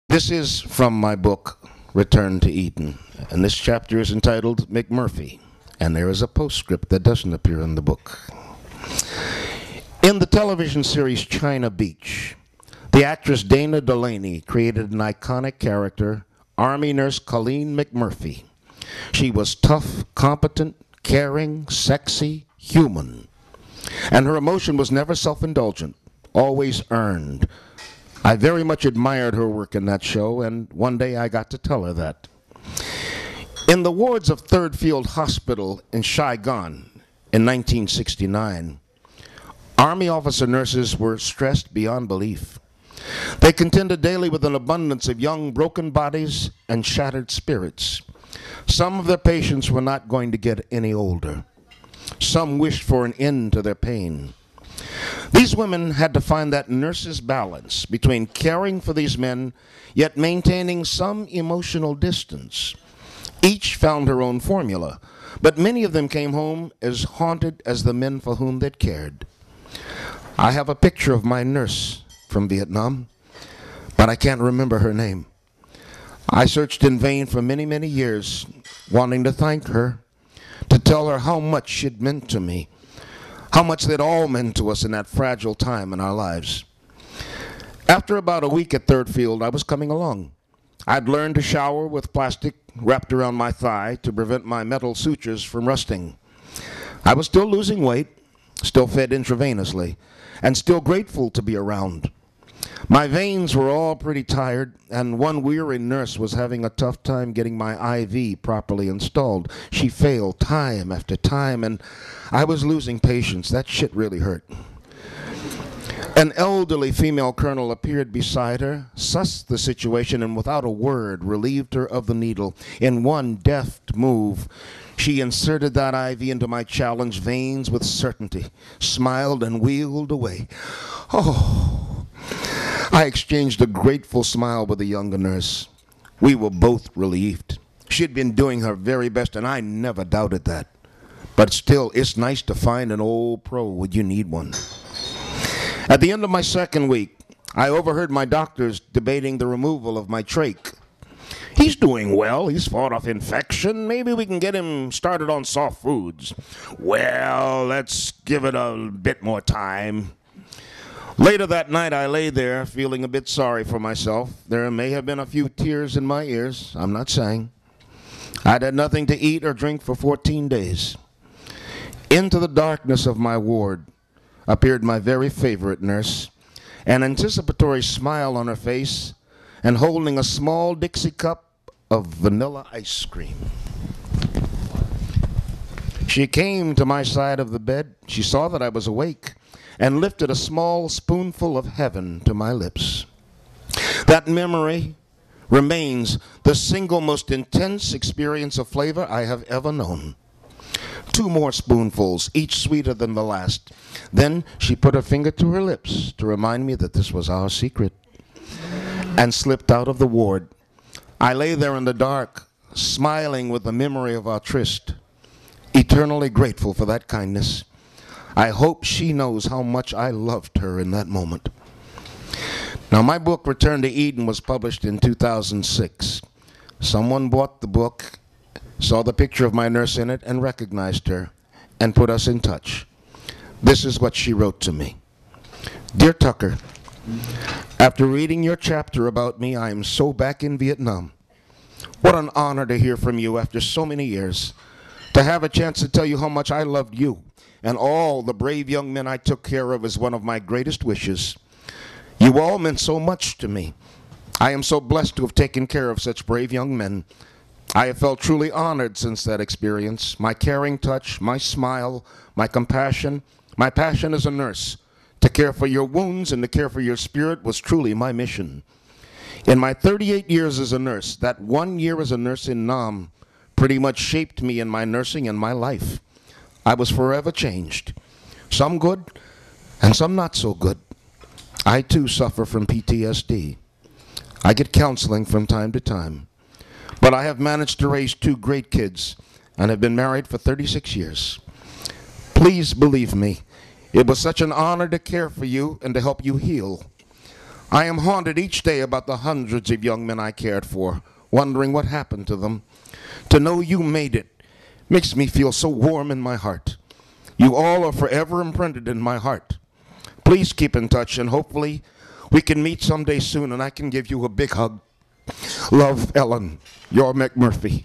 This is from my book, Return to Eden, and this chapter is entitled McMurphy, and there is a postscript that doesn't appear in the book. In the television series China Beach, the actress Dana Delaney created an iconic character, Army Nurse Colleen McMurphy. She was tough, competent, caring, sexy, human, and her emotion was never self-indulgent, always earned. I very much admired her work in that show, and one day I got to tell her that. In the wards of Third Field Hospital in Saigon in 1969, Army officer nurses were stressed beyond belief. They contended daily with an abundance of young broken bodies and shattered spirits. Some of their patients were not going to get any older. Some wished for an end to their pain. These women had to find that nurse's balance between caring for these men, yet maintaining some emotional distance. Each found her own formula, but many of them came home as haunted as the men for whom they'd cared. I have a picture of my nurse from Vietnam, but I can't remember her name. I searched in vain for many, many years, wanting to thank her, to tell her how much she'd meant to me, how much they'd all meant to us in that fragile time in our lives. After about a week at Third Field, I was coming along. I'd learned to shower with plastic wrapped around my thigh to prevent my metal sutures from rusting. I was still losing weight, still fed intravenously, and still grateful to be around. My veins were all pretty tired, and one weary nurse was having a tough time getting my IV properly installed. She failed time after time, and I was losing patience. That shit really hurt. An elderly female colonel appeared beside her, sussed the situation, and without a word relieved her of the needle. In one deft move, she inserted that IV into my challenged veins with certainty, smiled, and wheeled away. Oh, I exchanged a grateful smile with the younger nurse. We were both relieved. She'd been doing her very best, and I never doubted that. But still, it's nice to find an old pro when you need one. At the end of my second week, I overheard my doctors debating the removal of my trach. He's doing well. He's fought off infection. Maybe we can get him started on soft foods. Well, let's give it a bit more time. Later that night, I lay there feeling a bit sorry for myself. There may have been a few tears in my ears. I'm not saying. I'd had nothing to eat or drink for 14 days. Into the darkness of my ward appeared my very favorite nurse, an anticipatory smile on her face, and holding a small Dixie cup of vanilla ice cream. She came to my side of the bed. She saw that I was awake and lifted a small spoonful of heaven to my lips. That memory remains the single most intense experience of flavor I have ever known. 2 more spoonfuls, each sweeter than the last. Then she put her finger to her lips to remind me that this was our secret, and slipped out of the ward. I lay there in the dark, smiling with the memory of our tryst, eternally grateful for that kindness. I hope she knows how much I loved her in that moment. Now, my book, Return to Eden, was published in 2006. Someone bought the book, saw the picture of my nurse in it, and recognized her, and put us in touch. This is what she wrote to me. Dear Tucker, after reading your chapter about me, I am so back in Vietnam. What an honor to hear from you after so many years, to have a chance to tell you how much I loved you and all the brave young men I took care of is one of my greatest wishes. You all meant so much to me. I am so blessed to have taken care of such brave young men. I have felt truly honored since that experience. My caring touch, my smile, my compassion, my passion as a nurse, to care for your wounds and to care for your spirit was truly my mission. In my 38 years as a nurse, that 1 year as a nurse in Nam pretty much shaped me in my nursing and my life. I was forever changed. Some good and some not so good. I too suffer from PTSD. I get counseling from time to time. But I have managed to raise 2 great kids and have been married for 36 years. Please believe me, it was such an honor to care for you and to help you heal. I am haunted each day about the hundreds of young men I cared for, wondering what happened to them. To know you made it makes me feel so warm in my heart. You all are forever imprinted in my heart. Please keep in touch, and hopefully we can meet someday soon and I can give you a big hug. Love, Ellen, your McMurphy.